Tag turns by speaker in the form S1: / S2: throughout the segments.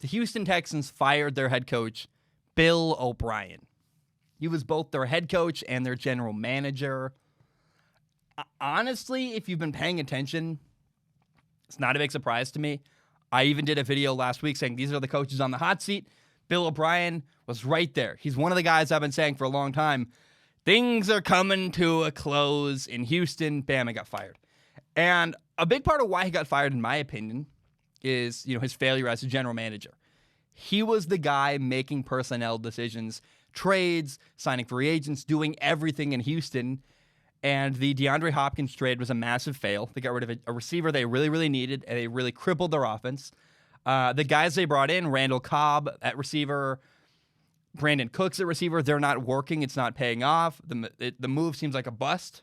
S1: The Houston Texans fired their head coach, Bill O'Brien. He was both their head coach and their general manager. Honestly, if you've been paying attention, it's not a big surprise to me. I even did a video last week saying these are the coaches on the hot seat. Bill O'Brien was right there. He's one of the guys I've been saying for a long time. Things are coming to a close in Houston. Bam, he got fired. And a big part of why he got fired, in my opinion, is his failure as a general manager. He was the guy making personnel decisions, trades, signing free agents, doing everything in Houston. And the DeAndre Hopkins trade was a massive fail. They got rid of a receiver they really, really needed, and they really crippled their offense. The guys they brought in, Randall Cobb at receiver, Brandon Cooks at receiver, they're not working. It's not paying off. The move seems like a bust.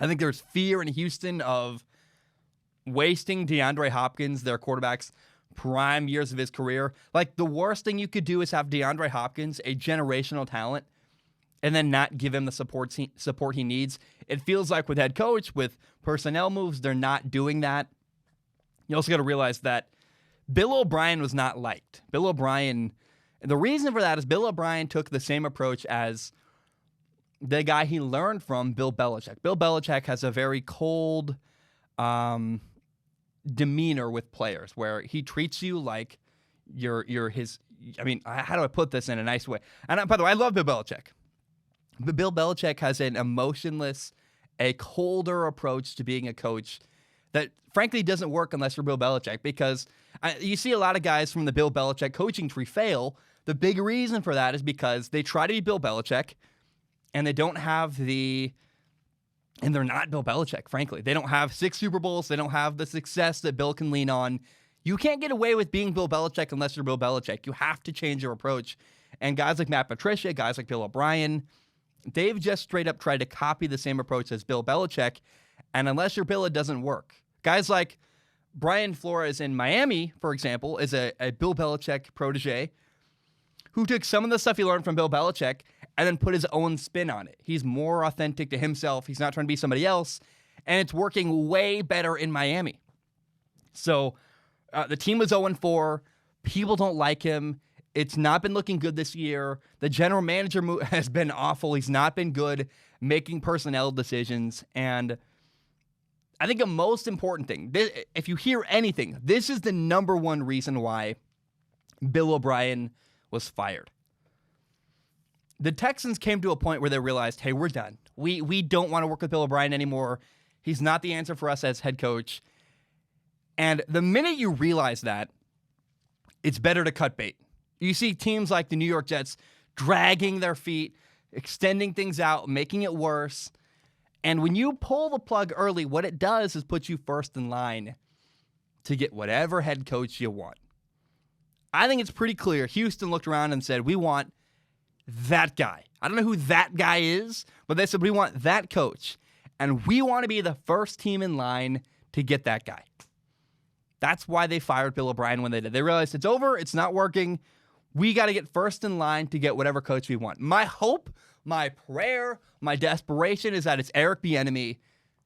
S1: I think there's fear in Houston of wasting DeAndre Hopkins, their quarterback's prime years of his career. Like, the worst thing you could do is have DeAndre Hopkins, a generational talent, and then not give him the support he needs. It feels like with head coach, with personnel moves, they're not doing that. You also got to realize that Bill O'Brien was not liked. Bill O'Brien, the reason for that is Bill O'Brien took the same approach as the guy he learned from, Bill Belichick. Bill Belichick has a very cold demeanor with players where he treats you like you're his. I mean, how do I put this in a nice way? And by the way, I love Bill Belichick. But Bill Belichick has an emotionless, a colder approach to being a coach that, frankly, doesn't work unless you're Bill Belichick, because you see a lot of guys from the Bill Belichick coaching tree fail. The big reason for that is because they try to be Bill Belichick, and they don't have and they're not Bill Belichick, frankly. They don't have 6 Super Bowls. They don't have the success that Bill can lean on. You can't get away with being Bill Belichick unless you're Bill Belichick. You have to change your approach. And guys like Matt Patricia, guys like Bill O'Brien, they've just straight up tried to copy the same approach as Bill Belichick, and unless you're Bill, it doesn't work. Guys like Brian Flores in Miami, for example, is a Bill Belichick protege who took some of the stuff he learned from Bill Belichick and then put his own spin on it. He's more authentic to himself. He's not trying to be somebody else, and it's working way better in Miami. So the team was 0-4. People don't like him. It's not been looking good this year. The general manager has been awful. He's not been good making personnel decisions. And I think the most important thing, if you hear anything, this is the number one reason why Bill O'Brien was fired. The Texans came to a point where they realized, hey, we're done. We don't want to work with Bill O'Brien anymore. He's not the answer for us as head coach. And the minute you realize that, it's better to cut bait. You see teams like the New York Jets dragging their feet, extending things out, making it worse. And when you pull the plug early, what it does is put you first in line to get whatever head coach you want. I think it's pretty clear. Houston looked around and said, we want that guy. I don't know who that guy is, but they said, we want that coach. And we want to be the first team in line to get that guy. That's why they fired Bill O'Brien when they did. They realized it's over. It's not working. We got to get first in line to get whatever coach we want. My hope, my prayer, my desperation is that it's Eric Bieniemy,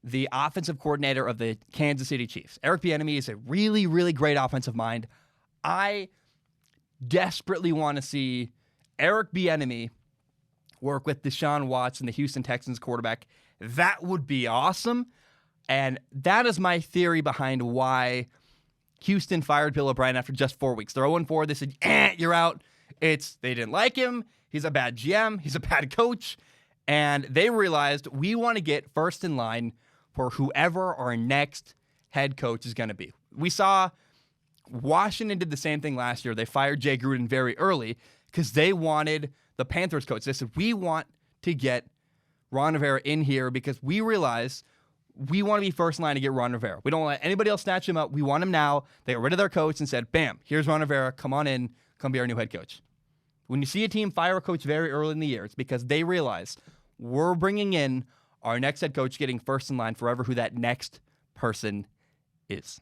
S1: the offensive coordinator of the Kansas City Chiefs. Eric Bieniemy is a really, really great offensive mind. I desperately want to see Eric Bieniemy work with Deshaun Watson, the Houston Texans quarterback. That would be awesome. And that is my theory behind why Houston fired Bill O'Brien after just 4 weeks. They're 0-4. They said, you're out. They didn't like him. He's a bad GM. He's a bad coach. And they realized we want to get first in line for whoever our next head coach is going to be. We saw Washington did the same thing last year. They fired Jay Gruden very early because they wanted the Panthers coach. They said, we want to get Ron Rivera in here because we realize we want to be first in line to get Ron Rivera. We don't let anybody else snatch him up. We want him now. They got rid of their coach and said, bam, here's Ron Rivera. Come on in. Come be our new head coach. When you see a team fire a coach very early in the year, it's because they realize we're bringing in our next head coach, getting first in line forever who that next person is.